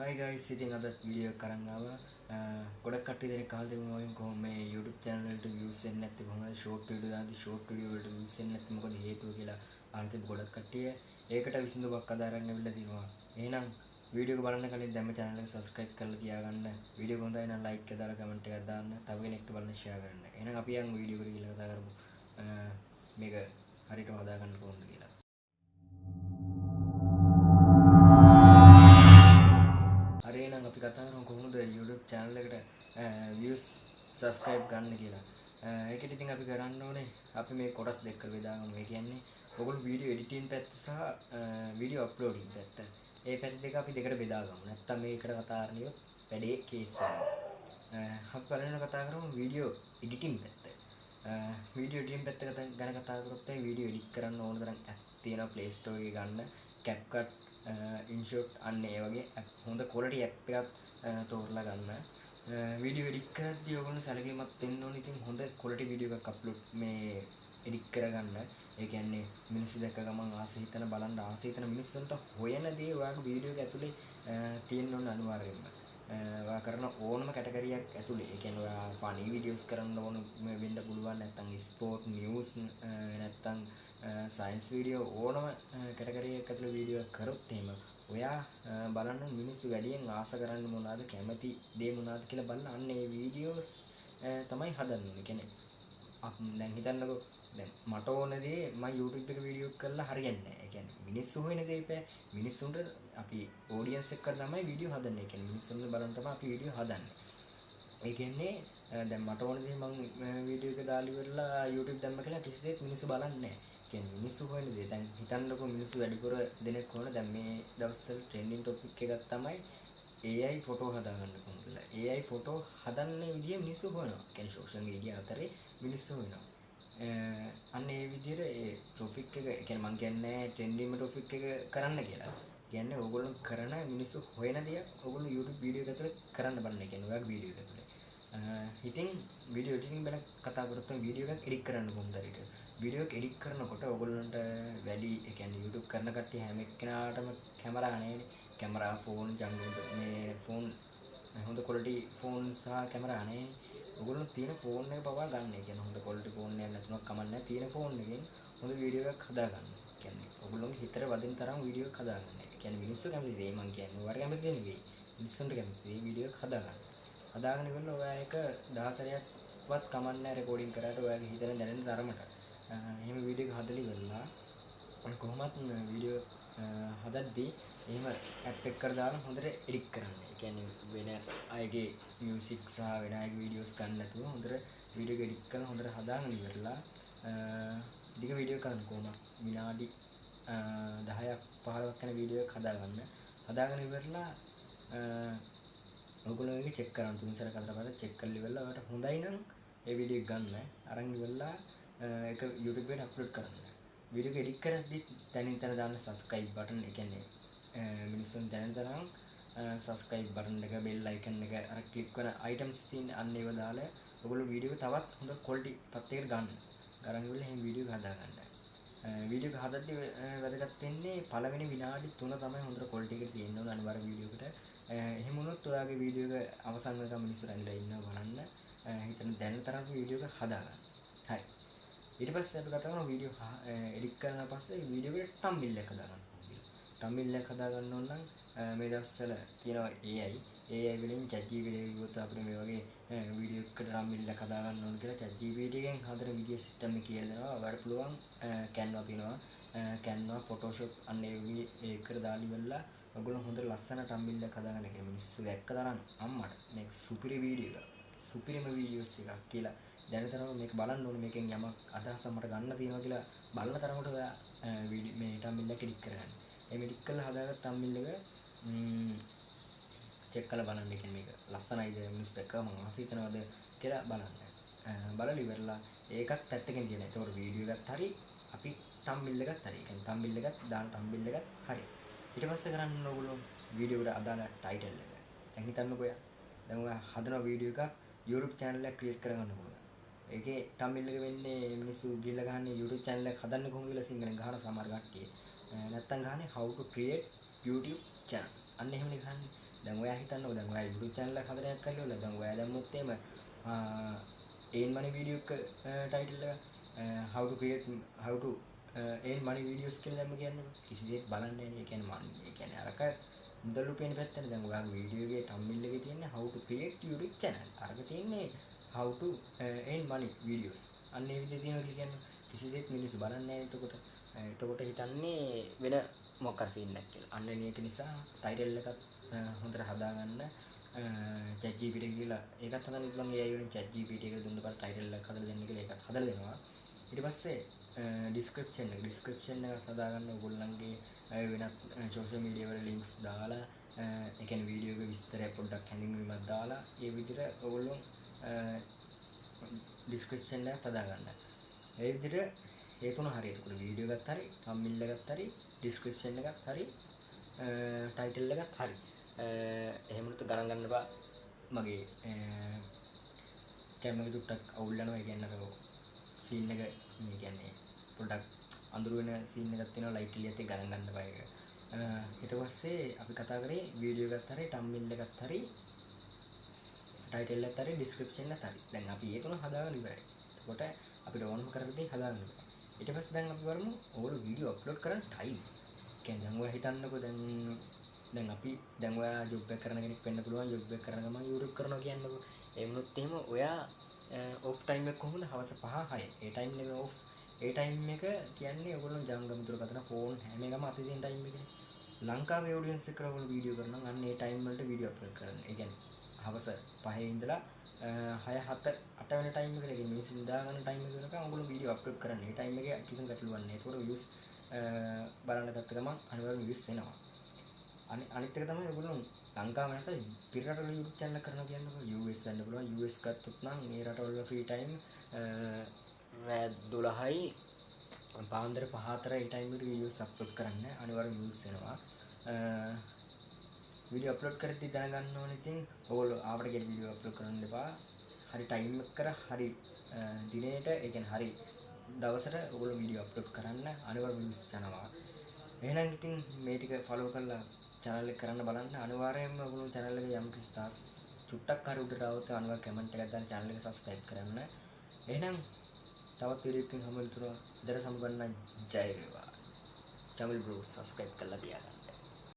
Hi guys, ඉතින් අද video එකක් අරන් ආවා. ගොඩක් කට්ටිය දෙනෙක් අහලා තිබුණා වගේ කොහොම මේ YouTube channel එකට views එන්නේ නැත්තේ කොහොමද short video දාද්දි short video වලට views එන්නේ නැත්තේ මොකද හේතුව කියලා අහලා තිබු ගොඩක් කට්ටිය. ඒකට විසඳුමක් අද අරන් ඇවිල්ලා තිනවා. එහෙනම් වීඩියෝ එක බලන්න කලින් දැම්ම channel එක subscribe කරලා තියාගන්න. වීඩියෝ එක හොඳයි නම් like එක දාලා comment එකක් දාන්න. තව කෙනෙක්ට බලන්න share කරන්න. එහෙනම් අපි යන් වීඩියෝ එකට ගිහලා කතා කරමු. මේක හරියටම හදාගන්න කොහොමද කියලා. හරි එහෙනම් අපි කතා කරමු කොහොමද YouTube channel එකට views subscribe ගන්න කියලා. ඒකට ඉතින් අපි කරන්න ඕනේ අපි මේ කොටස් දෙකකට බෙදාගමු. ඒ කියන්නේ ඔයගොල්ලෝ වීඩියෝ එඩිටින් පැත්ත සහ වීඩියෝ අප්ලෝඩින් පැත්ත. මේ පැත්ත දෙක අපි දෙකට බෙදාගමු. නැත්තම් මේකට කතා කරන්නේ වැඩේ කේස් එක. අපි පළවෙනිව කතා කරමු වීඩියෝ එඩිටින් පැත්ත. වීඩියෝ එඩිටින් පැත්ත ගැන කතා කරොත් වීඩියෝ එඩිට් කරන්න ඕන තරම් ඇප් තියෙනවා Play Store එකේ ගන්න. CapCut InShot අන්න ඒ වගේ හොඳ quality app එකක් තෝරලා ගන්න. වීඩියෝ එඩිට් කරද්දී ඔයගොල්ලෝ සැලකිලිමත් වෙන්න ඕනේ. ඉතින් හොඳ quality වීඩියෝ එකක් අප්ලෝඩ් මේ එඩිට් කරගන්න. ඒ කියන්නේ මිනිස්සු දැක්ක ගමන් ආස හිතන බලන්න ආස හිතන මිනිස්සුන්ට හොයන දේ ඔයාගේ වීඩියෝ එක ඇතුලේ තියෙන්න ඕන අනිවාර්යයෙන්ම. ඔයා කරන ඕනම කැටගරියක් ඇතුලේ. ඒ කියන්නේ ඔයා ෆනි වීඩියෝස් කරන්න ඕන වෙන්න පුළුවන්. නැත්නම් ස්පෝර්ට් නිවුස් නැත්නම් සයන්ස් වීඩියෝ ඕනම කැටගරි එකක් ඇතුළේ වීඩියෝ එකක් කරොත් එහෙම ඔයා බලන්න මිනිස්සු වැඩියෙන් ආස කරන්නේ මොනවද කැමති දේ මොනවද කියලා බලන්න අන්න ඒ වීඩියෝස් තමයි හදන්නේ. ඒ කියන්නේ දැන් හිතන්නකෝ දැන් මට ඕන දේ මම YouTube එක වීඩියෝ කරලා හරියන්නේ නැහැ. ඒ කියන්නේ මිනිස්සු හොයන දේ බෑ. මිනිස්සුන්ට අපි ඔඩියන්ස් එක්ක තමයි වීඩියෝ හදන්නේ. ඒ කියන්නේ මිනිස්සුන්ට බලන් තමයි අපි වීඩියෝ හදන්නේ. ඒ කියන්නේ දැන් මට ඕන දේ මම වීඩියෝ එක දාලා ඉවරලා YouTube දැම්ම කියලා කිසිසේත් මිනිස්සු බලන්නේ නැහැ. කියන්නේ මිනිස්සු හොයන දේ දැන් හිතන්නකො මිනිස්සු වැඩිපුර දෙනෙක් හොයන දැන් මේ දවස්වල ට්‍රෙන්ඩින් ටොපික් එකක් තමයි AI ෆොටෝ හදාගන්න කොහොමද කියලා. AI ෆොටෝ හදන්න විදිය මිනිස්සු හොයනවා. කියන්නේ සෝෂල් මීඩියා අතරේ මිනිස්සු හොයනවා. අන්න ඒ විදිහට ඒ ටොපික් එක කියන්නේ මම කියන්නේ ට්‍රෙන්ඩින්ම ටොපික් එක කරන්න කියලා. කියන්නේ ඕගොල්ලෝ කරන මිනිස්සු හොයන දේ ඕගොල්ලෝ YouTube වීඩියෝ එක ඇතුලේ කරන්න බලන්න. කියන්නේ ඔයාගේ වීඩියෝ එක ඇතුලේ. ඉතින් වීඩියෝ එඩිටින් ගැන කතා කරොත් වීඩියෝ එකක් එඩිට් කරන්න කොහොමද වීඩියෝ එක එඩිට් කරනකොට ඔයගොල්ලන්ට වැඩි ඒ කියන්නේ YouTube කරන කට්ටිය හැම එක්කෙනාටම කැමරා නෑනේ. කැමරා ෆෝන් ජංගම මේ ෆෝන් හොඳ quality ෆෝන් සහ කැමරා නෑනේ. ඔයගොල්ලෝ තියෙන ෆෝන් එක පවා ගන්න. ඒ කියන්නේ හොඳ quality ෆෝන් එකක් නැතුණක් කමක් නැහැ. තියෙන ෆෝන් එකෙන් හොඳ වීඩියෝ එකක් හදාගන්න. කියන්නේ ඔයගොල්ලෝගේ හිතට වදින තරම් වීඩියෝ එකක් හදාගන්න. ඒ කියන්නේ මිනිස්සු කැමති දේ මං කියන්නේ. ඔයාලා කැමති දේ නෙවෙයි. මිනිස්සුන්ට කැමති දේ වීඩියෝ එකක් හදාගන්න. හදාගෙන ඉවරලා ඔයා එක 10 සැරයක්වත් කමක් නැහැ රෙකෝඩින් කරාට ඔයාගේ හිතෙන් දැනෙන තරමට. එහෙම වීඩියෝ එක හදලා ඉවරලා කොහොමත් වීඩියෝ හදද්දී එහෙම ඇප් එකකට දාලා හොඳට එඩිට් කරන්න. ඒ කියන්නේ වෙන අයගේ මියුසික් සහ වෙන අයගේ වීඩියෝස් ගන්න නැතුව හොඳට වීඩියෝ එක එඩිට් කරලා හොඳට හදාගෙන ඉවරලා දිග වීඩියෝ කරන්න කොහොමද විනාඩි 10ක් 15ක් යන වීඩියෝ එකක් හදාගන්න. හදාගෙන ඉවරලා ඔයගොල්ලෝ ඒක චෙක් කරන්න තුන් සැරයක් හතර පාරක් චෙක් කරලා ඉවරලා ඔයාලට හොඳයි නම් ඒ වීඩියෝ එක ගන්න. අරන් ඉවරලා ඒක YouTube එකට අප්ලෝඩ් කරන්න. වීඩියෝ එක එඩිට් කරද්දි තනින් තන දාන්න subscribe button ඒ කියන්නේ මිනිස්සුන් දැනෙන තරම් subscribe button එක bell icon එක අර ක්ලික් කරන items තියෙන අන්න ඒව දාලා ඔයගොල්ලෝ වීඩියෝ එක තවත් හොඳ quality තත්ත්වයකට ගන්න. ගන්න ඉවරලා එහෙම වීඩියෝ එක හදාගන්න. වීඩියෝ එක හදද්දි වැදගත් වෙන්නේ පළවෙනි විනාඩි 3 තමයි හොඳට quality එක තියෙන්න ඕන අනිවාර්ය වීඩියෝ එකට. එහෙම වුණොත් ඔයාගේ වීඩියෝ එක අවසන් වෙනකම් මිනිස්සු රැඳිලා ඉන්නවා බලන්න. හිතන දැනෙන තරම් වීඩියෝ එක හදාගන්න. හරි. ඊට පස්සේ අපි කතා කරමු වීඩියෝ එඩිට් කරන පස්සේ වීඩියෝ එකට thumbnail එක හදාගන්න. thumbnail එක හදාගන්න ඕන නම් මේ දවස්වල තියෙනවා AI වලින් ChatGPT ගියොත් අපිට මේ වගේ වීඩියෝ එකකට thumbnail එක හදාගන්න ඕන කියලා ChatGPT එකෙන් හදන විදිය සිස්ටම් එක කියලා දෙනවා. ඔයාලට පුළුවන් Canva තියෙනවා. Canva Photoshop අන්න ඒ වගේ ඒකට දාලා ඉවරලා ඔයගොල්ලෝ හොඳ ලස්සන thumbnail එකක් හදාගන්න. ඒ මිනිස්සු දැක්ක තරම් අම්මට මේක සුපිරි වීඩියෝ එකක්. සුපිරිම වීඩියෝස් එකක් කියලා දැනතරම මේක බලන්න ඕනේ. මේකෙන් යමක් අදහසක් මට ගන්න තියෙනවා කියලා බලන තරමට ඔයා මේ thumbnail එක එඩිට් කරගන්න. මේ එඩිට් කරලා හදාගත්ත thumbnail එක චෙක් කරලා බලන්න. ඒ කියන්නේ මේක ලස්සනයිද මිනිස්සු දැක්කම මම ආස හිතනවාද කියලා බලන්න. බලලා ඉවරලා ඒකත් පැත්තකින් තියලා. ඒතකොට වීඩියෝ එකත් හරි අපි thumbnail එකත් හරි. ඒ කියන්නේ thumbnail එකත් දාන thumbnail එකත් හරි. ඊට පස්සේ කරන්න ඕගොල්ලෝ වීඩියෝ එකට අදාළ ටයිටල් එක. දැන් හිතන්නකෝ දැන් ඔයා හදන වීඩියෝ එකක් YouTube channel එකක් create කරගන්න ඕන. ඒකේ thumbnail එක වෙන්නේ මිනිස්සු ගිහලා ගහන්නේ YouTube channel එකක් හදන්න කොහොමද කියලා සිංහලෙන් ගහන සමහර කට්ටිය. නැත්තම් ගහන්නේ how to create YouTube channel. අන්න එහෙමනේ ගහන්නේ. දැන් ඔයා හිතන්නකෝ දැන් ඔයා YouTube channel එකක් හදලා කරලා දැන් ඔයා දැම්මොත් එහෙම earn money video එක title එක how to create how to earn money videos කියලා දැම්ම කියන්නේ කිසිසේත් බලන්නේ නැහැ. ඒ කියන්නේ ඒ කියන්නේ අරක මුදල් උපයන පැත්තනේ. දැන් ඔයාගේ වීඩියෝ එකේ thumbnail එකේ තියෙන්නේ how to create YouTube channel. අරක තියෙන්නේ how to earn money videos. අන්න ඒ විදිහට තියෙනවා කියන්නේ කිසිසේත් මිනිස්සු බලන්නේ නැහැ. එතකොට හිතන්නේ වෙන මොකක් සීන් එකක් කියලා. අන්න ඒක නිසා ටයිටල් එකක් හොඳට හදාගන්න ChatGPT කියලා ඒකත් හදන්න පුළුවන්. AI වලින් ChatGPT එකට දුන්න බල ටයිටල් එකක් හදලා දෙන්න කියලා ඒකත් හදලා දෙනවා. ඊට පස්සේ description එකක් හදාගන්න ඕගොල්ලන්ගේ වෙනත් social media වල links දාලා ඒ කියන්නේ වීඩියෝ එක විස්තරය පොඩ්ඩක් හැඳින්වීමක් දාලා ඒ විදිහට ඕගොල්ලෝ description එකක් හදාගන්න. ඒ විදිහට ඒ තුන හරියට ඒකට වීඩියෝ එකත් හරි, thumbnail එකත් හරි, description එකත් හරි, title එකත් හරි. එහෙම වුණොත් ගණන් ගන්න එපා. මගේ කැමරා එක ටුට්ටක් අවුල් යනවා. ඒ කියන්නේ අර සීන් එක මේ කියන්නේ පොඩ්ඩක් අඳුර වෙන සීන් එකක් තියෙනවා ලයිට් එළියත් එක්ක ගණන් ගන්න එපා ඒක. ඊට පස්සේ අපි කතා කරේ වීඩියෝ එකත් හරි, thumbnail එකත් හරි, title එකත් හරි, description එකත් හරි. දැන් අපි ඒ තුන හදාගන්න ඉවරයි. එතකොට අපිට ඕනම කරන දේ හදාගන්න බෑ. ඊට පස්සේ දැන් අපි බලමු ඔයගොල්ලෝ වීඩියෝ අප්ලෝඩ් කරන්න ටයිම්. කියන්නේ දැන් ඔයා හිතන්නකෝ දැන් අපි දැන් ඔයා ජොබ් එක කරන කෙනෙක් වෙන්න පුළුවන්. ජොබ් එක කරන ගමන් YouTube කරනවා කියන්නකෝ. ඒ වුණොත් එහෙම ඔයා ඔෆ් ටයිම් එක කොහොමද? හවස 5 6. ඒ ටයිම් එක ඔෆ්. ඒ ටයිම් එක කියන්නේ ඔයගොල්ලෝ ජංගම දුරකථන ෆෝන් හැම එකම අතේ තියෙන ටයිම් එකනේ. ලංකාවේ ඔඩියන්ස් එක කරවල වීඩියෝ කරනවා. අන්න ඒ ටයිම් වලට වීඩියෝ අප්ලෝඩ් කරන්න. ඒ කියන්නේ හවස 5 ඉඳලා 6 7 8 වෙන ටයිම් එකකට කියන්නේ මිනිස්සු නිදා ගන්න ටයිම් එක වෙනකන් ඔයගොල්ලෝ වීඩියෝ අප්ලෝඩ් කරන්න. ඒ ටයිම් එකේ කිසිම ගැටලුවක් නැහැ. ඒතකොට views බලන්න ගත්ත ගමන් අනිවාර්යෙන් views එනවා. අනිත් එක තමයි ඔයගොල්ලෝ ලංකාවේ නැත්නම් පිට රටවල YouTube channel කරනවා කියන්නේ US වෙන්න පුළුවන්. US ගත්තොත් නම් ඒ රටවල free time රෑ 12යි පාන්දර 5:00 ඒ ටයිම් එකට videos upload කරන්න අනිවාර්යෙන් views එනවා. video upload කරද්දි දැනගන්න ඕනේ ඉතින් ඔයගොල්ලෝ ආවට get video upload කරන්න එපා. හරි time එක කර හරි දිනේට ඒ කියන්නේ හරි දවසට ඔයගොල්ලෝ video upload කරන්න අනිවාර්යෙන් views යනවා. එහෙනම් ඉතින් මේ ටික follow කරලා channel එක කරන්න බලන්න. අනිවාර්යයෙන්ම ඔයගොල්ලෝ channel එක යම් කිසි තාක් චුට්ටක් හරි උඩට આવුත් අනිවාර්ය comment එකක් දාන්න channel එක subscribe කරන්න. එහෙනම් තවත් වීඩියෝ එකකින් හමු වෙනතුරු ඉදර සමගන්න ජය වේවා. Jamil bro subscribe කරලා තියාගන්න.